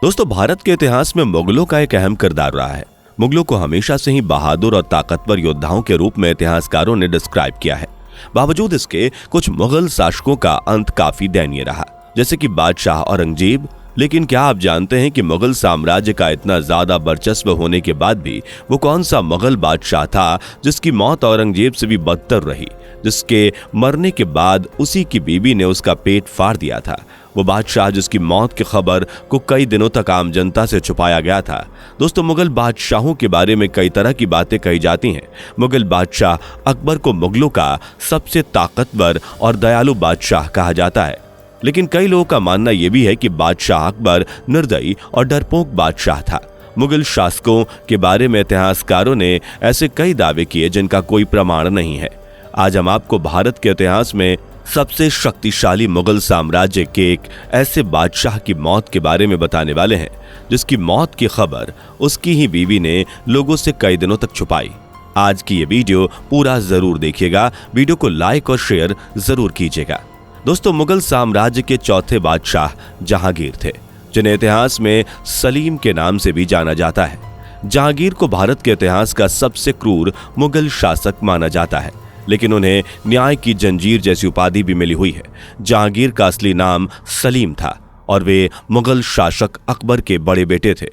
दोस्तों, भारत के इतिहास में मुगलों का एक अहम किरदार रहा है। मुगलों को हमेशा से ही बहादुर और ताकतवर योद्धाओं के रूप में इतिहासकारों ने डिस्क्राइब किया है। बावजूद इसके कुछ मुगल शासकों का अंत काफी दयनीय रहा, जैसे कि बादशाह औरंगजेब। लेकिन क्या आप जानते हैं कि मुगल साम्राज्य का इतना ज्यादा वर्चस्व होने के बाद भी वो कौन सा मुगल बादशाह था जिसकी मौत औरंगजेब से भी बदतर रही, जिसके मरने के बाद उसी की बीवी ने उसका पेट फाड़ दिया था? वो बादशाह जिसकी मौत की खबर को कई दिनों तक आम जनता से छुपाया गया था। दोस्तों, मुगल बादशाहों के बारे में कई तरह की बातें कही जाती हैं। मुगल बादशाह अकबर को मुगलों का सबसे ताकतवर और दयालु बादशाह कहा जाता है। लेकिन कई लोगों का मानना यह भी है कि बादशाह अकबर निर्दयी और डरपोक बादशाह था। मुगल शासकों के बारे में इतिहासकारों ने ऐसे कई दावे किए जिनका कोई प्रमाण नहीं है। आज हम आपको भारत के इतिहास में सबसे शक्तिशाली मुगल साम्राज्य के एक ऐसे बादशाह की मौत के बारे में बताने वाले हैं जिसकी मौत की खबर उसकी ही बीवी ने लोगों से कई दिनों तक छुपाई। आज की ये वीडियो पूरा जरूर देखिएगा। वीडियो को लाइक और शेयर जरूर कीजिएगा। दोस्तों, मुगल साम्राज्य के चौथे बादशाह जहांगीर थे, जिन्हें इतिहास में सलीम के नाम से भी जाना जाता है। जहांगीर को भारत के इतिहास का सबसे क्रूर मुगल शासक माना जाता है, लेकिन उन्हें न्याय की जंजीर जैसी उपाधि भी मिली हुई है। जहांगीर का असली नाम सलीम था और वे मुगल शासक अकबर के बड़े बेटे थे।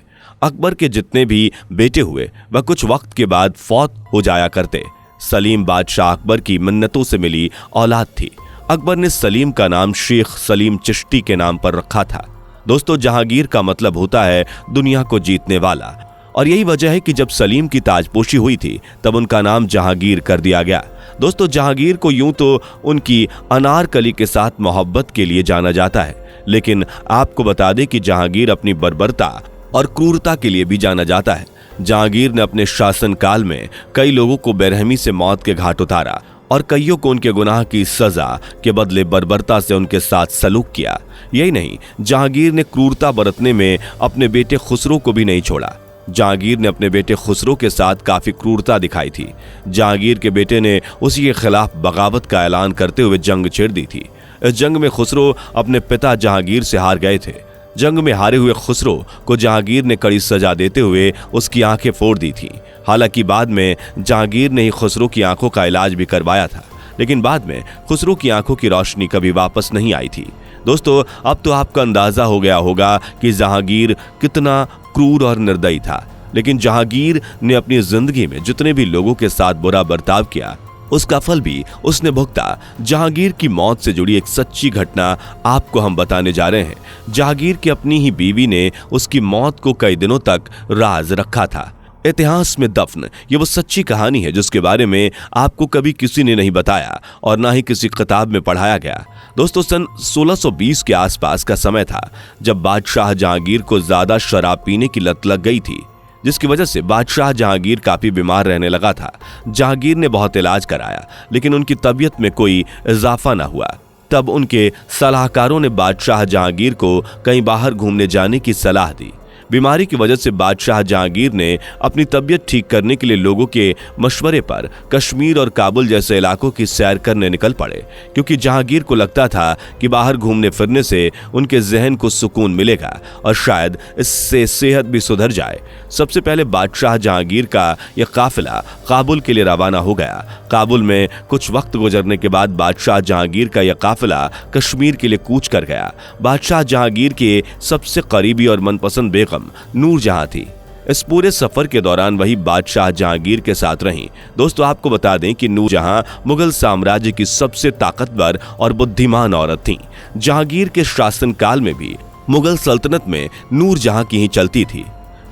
अकबर के जितने भी बेटे हुए वह कुछ वक्त के बाद फौत हो जाया करते। सलीम बादशाह अकबर की मिन्नतों से मिली औलाद थी। अकबर ने सलीम का नाम शेख सलीम चिश्ती के नाम पर रखा था। दोस्तों, जहांगीर का मतलब होता है दुनिया को जीतने वाला, और यही वजह है कि जब सलीम की ताजपोशी हुई थी तब उनका नाम जहांगीर कर दिया गया। दोस्तों, जहांगीर को यूं तो उनकी अनारकली के साथ मोहब्बत के लिए जाना जाता है, लेकिन आपको बता दें कि जहांगीर अपनी बर्बरता और क्रूरता के लिए भी जाना जाता है। जहांगीर ने अपने शासनकाल में कई लोगों को बेरहमी से मौत के घाट उतारा और कईयों को उनके गुनाह की सजा के बदले बर्बरता से उनके साथ सलूक किया। यही नहीं, जहांगीर ने क्रूरता बरतने में अपने बेटे खुसरो को भी नहीं छोड़ा। जहांगीर ने अपने बेटे खुसरो के साथ काफी क्रूरता दिखाई थी। जहांगीर के बेटे ने उसी के खिलाफ बगावत का ऐलान करते हुए जंग छेड़ दी थी। इस जंग में खुसरो अपने पिता जहांगीर से हार गए थे। जंग में हारे हुए खुसरो को जहांगीर ने कड़ी सजा देते हुए उसकी आंखें फोड़ दी थी। हालांकि बाद में जहांगीर ने ही खुसरो की आंखों का इलाज भी करवाया था, लेकिन बाद में खुसरो की आंखों की रोशनी कभी वापस नहीं आई थी। दोस्तों, अब तो आपका अंदाजा हो गया होगा कि जहांगीर कितना क्रूर और निर्दयी था। लेकिन जहांगीर ने अपनी जिंदगी में जितने भी लोगों के साथ बुरा बर्ताव किया उसका फल भी उसने भुगता। जहांगीर की मौत से जुड़ी एक सच्ची घटना आपको हम बताने जा रहे हैं। जहांगीर की अपनी ही बीवी ने उसकी मौत को कई दिनों तक राज रखा था। इतिहास में दफन ये वो सच्ची कहानी है जिसके बारे में आपको कभी किसी ने नहीं बताया और ना ही किसी किताब में पढ़ाया गया। दोस्तों, सन 1620 के आसपास का समय था जब बादशाह जहांगीर को ज्यादा शराब पीने की लत लग गई थी, जिसकी वजह से बादशाह जहांगीर काफी बीमार रहने लगा था। जहांगीर ने बहुत इलाज कराया, लेकिन उनकी तबीयत में कोई इजाफा न हुआ। तब उनके सलाहकारों ने बादशाह जहांगीर को कहीं बाहर घूमने जाने की सलाह दी। बीमारी की वजह से बादशाह जहांगीर ने अपनी तबीयत ठीक करने के लिए लोगों के मशवरे पर कश्मीर और काबुल जैसे इलाकों की सैर करने निकल पड़े, क्योंकि जहांगीर को लगता था कि बाहर घूमने फिरने से उनके जहन को सुकून मिलेगा और शायद इससे सेहत भी सुधर जाए। सबसे पहले बादशाह जहांगीर का यह काफिला काबुल के लिए रवाना हो गया। काबुल में कुछ वक्त गुजरने के बाद बादशाह जहांगीर का यह काफिला कश्मीर के लिए कूच कर गया। बादशाह जहांगीर के सबसे करीबी और मनपसंद बेगम नूरजहां थी। इस पूरे सफर के दौरान वही बादशाह जहांगीर के साथ रहीं। दोस्तों, आपको बता दें कि नूरजहां मुगल साम्राज्य की सबसे ताकतवर और बुद्धिमान औरत थीं। जहांगीर के शासनकाल में भी मुगल सल्तनत में नूरजहां की ही चलती थी।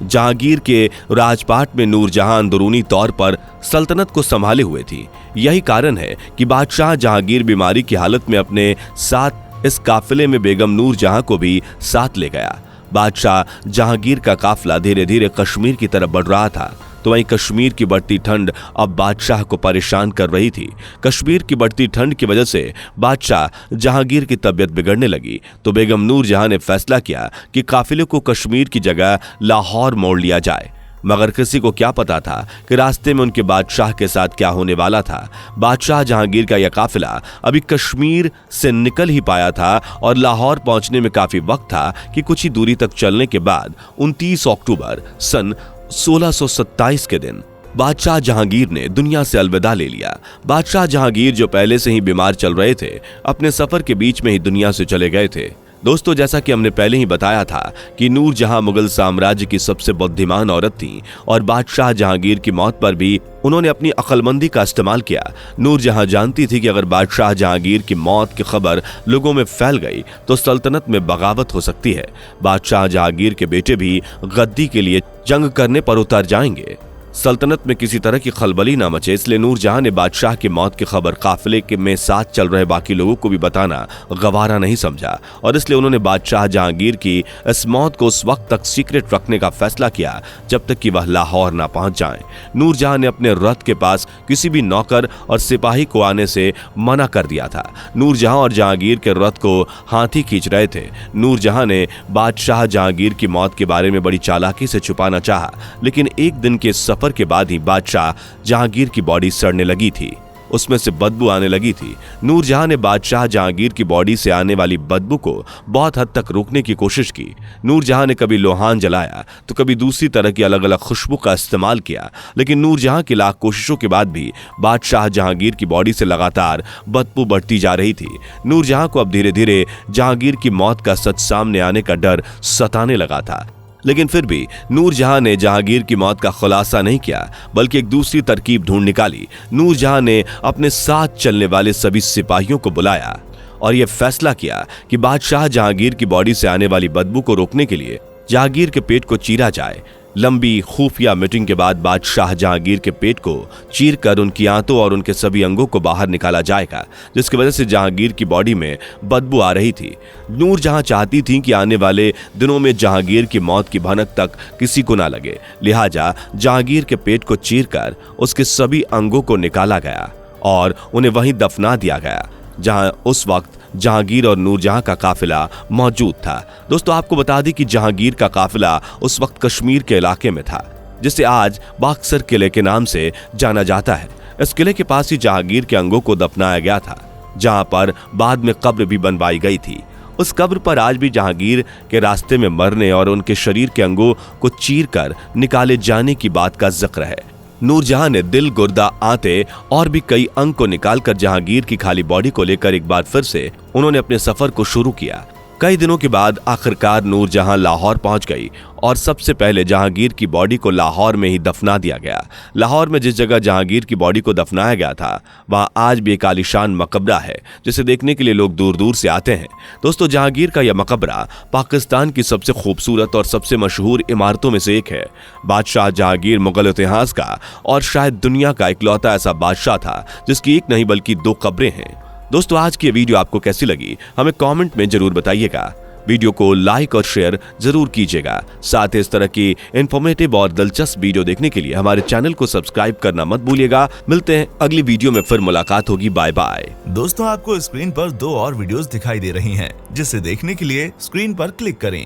जहांगीर के राजपाट में नूरजहां अंदरूनी तौर पर सल्तनत को संभाले हुए थी। यही कारण है कि बादशाह जहांगीर बीमारी की हालत में अपने साथ इस काफिले में बेगम नूरजहां को भी साथ ले गया। बादशाह जहांगीर का काफिला धीरे धीरे कश्मीर की तरफ बढ़ रहा था, तो वहीं कश्मीर की बढ़ती ठंड अब बादशाह को परेशान कर रही थी। कश्मीर की बढ़ती ठंड की वजह से बादशाह जहांगीर की तबीयत बिगड़ने लगी, तो बेगम नूरजहां ने फैसला किया कि काफिले को कश्मीर की जगह लाहौर मोड़ लिया जाए। मगर किसी को क्या पता था कि रास्ते में उनके बादशाह के साथ क्या होने वाला था। बादशाह जहांगीर का यह काफिला अभी कश्मीर से निकल ही पाया था और लाहौर पहुंचने में काफी वक्त था कि कुछ ही दूरी तक चलने के बाद 29 अक्टूबर सन 1627 के दिन बादशाह जहांगीर ने दुनिया से अलविदा ले लिया। बादशाह जहांगीर, जो पहले से ही बीमार चल रहे थे, अपने सफर के बीच में ही दुनिया से चले गए थे। दोस्तों, जैसा कि हमने पहले ही बताया था कि नूरजहां मुगल साम्राज्य की सबसे बुद्धिमान औरत थी और बादशाह जहांगीर की मौत पर भी उन्होंने अपनी अक्लमंदी का इस्तेमाल किया। नूरजहां जानती थी कि अगर बादशाह जहांगीर की मौत की खबर लोगों में फैल गई तो सल्तनत में बगावत हो सकती है। बादशाह जहांगीर के बेटे भी गद्दी के लिए जंग करने पर उतर जाएंगे। सल्तनत में किसी तरह की खलबली ना मचे, इसलिए नूरजहां ने बादशाह की मौत की खबर काफिले के में साथ चल रहे बाकी लोगों को भी बताना गवारा नहीं समझा और इसलिए उन्होंने बादशाह जहांगीर की इस मौत को उस वक्त तक सीक्रेट रखने का फैसला किया जब तक कि वह लाहौर ना पहुंच जाएं। नूरजहां ने अपने रथ के पास किसी भी नौकर और सिपाही को आने से मना कर दिया था। नूरजहां और जहांगीर के रथ को हाथी खींच रहे थे। नूरजहां ने बादशाह जहांगीर की मौत के बारे में बड़ी चालाकी से छुपाना चाहा, लेकिन एक दिन के सफर के बाद ही बादशाह जहांगीर की बॉडी सड़ने लगी थी, उसमें से बदबू आने लगी थी। नूरजहां ने बादशाह जहांगीर की बॉडी से आने वाली बदबू को बहुत हद तक रोकने की कोशिश की। नूरजहां ने कभी लोहान जलाया तो कभी दूसरी तरह की अलग अलग खुशबू का इस्तेमाल किया, लेकिन नूरजहां की लाख कोशिशों के बाद भी बादशाह जहांगीर की बॉडी से लगातार बदबू बढ़ती जा रही थी। नूरजहां को अब धीरे धीरे जहांगीर की मौत का सच सामने आने का डर सताने लगा था, लेकिन फिर भी नूरजहां ने जहांगीर की मौत का खुलासा नहीं किया, बल्कि एक दूसरी तरकीब ढूंढ निकाली। नूरजहां ने अपने साथ चलने वाले सभी सिपाहियों को बुलाया और यह फैसला किया कि बादशाह जहांगीर की बॉडी से आने वाली बदबू को रोकने के लिए जहांगीर के पेट को चीरा जाए। लंबी खुफिया मीटिंग के बाद बादशाह जहांगीर के पेट को चीरकर उनकी आंतों और उनके सभी अंगों को बाहर निकाला जाएगा, जिसकी वजह से जहांगीर की बॉडी में बदबू आ रही थी। नूरजहां चाहती थी कि आने वाले दिनों में जहांगीर की मौत की भनक तक किसी को ना लगे, लिहाजा जहांगीर के पेट को चीरकर उसके सभी अंगों को निकाला गया और उन्हें वहीं दफना दिया गया जहां उस वक्त जहांगीर और नूरजहां का काफिला मौजूद था। दोस्तों, आपको बता दें कि जहांगीर का काफिला उस वक्त कश्मीर के इलाके में था, जिसे आज बाक्सर किले के नाम से जाना जाता है। इस किले के पास ही जहांगीर के अंगों को दफनाया गया था, जहां पर बाद में कब्र भी बनवाई गई थी। उस कब्र पर आज भी जहांगीर के रास्ते में मरने और उनके शरीर के अंगों को चीरकर निकाले जाने की बात का जिक्र है। नूरजहां ने दिल, गुर्दा, आंतें और भी कई अंग को निकालकर जहांगीर की खाली बॉडी को लेकर एक बार फिर से उन्होंने अपने सफर को शुरू किया। कई दिनों के बाद आखिरकार नूरजहां लाहौर पहुंच गई और सबसे पहले जहांगीर की बॉडी को लाहौर में ही दफना दिया गया। लाहौर में जिस जगह जहांगीर की बॉडी को दफनाया गया था, वहां आज भी एक आलीशान मकबरा है, जिसे देखने के लिए लोग दूर दूर से आते हैं। दोस्तों, जहांगीर का यह मकबरा पाकिस्तान की सबसे खूबसूरत और सबसे मशहूर इमारतों में से एक है। बादशाह जहांगीर मुगल इतिहास का और शायद दुनिया का इकलौता ऐसा बादशाह था जिसकी एक नहीं बल्कि 2 कब्रें हैं। दोस्तों, आज की वीडियो आपको कैसी लगी हमें कमेंट में जरूर बताइएगा। वीडियो को लाइक और शेयर जरूर कीजिएगा। साथ ही इस तरह की इंफॉर्मेटिव और दिलचस्प वीडियो देखने के लिए हमारे चैनल को सब्सक्राइब करना मत भूलिएगा। मिलते हैं अगली वीडियो में, फिर मुलाकात होगी। Bye bye. दोस्तों, आपको स्क्रीन पर 2 और वीडियोस दिखाई दे रही हैं, जिसे देखने के लिए स्क्रीन पर क्लिक करें।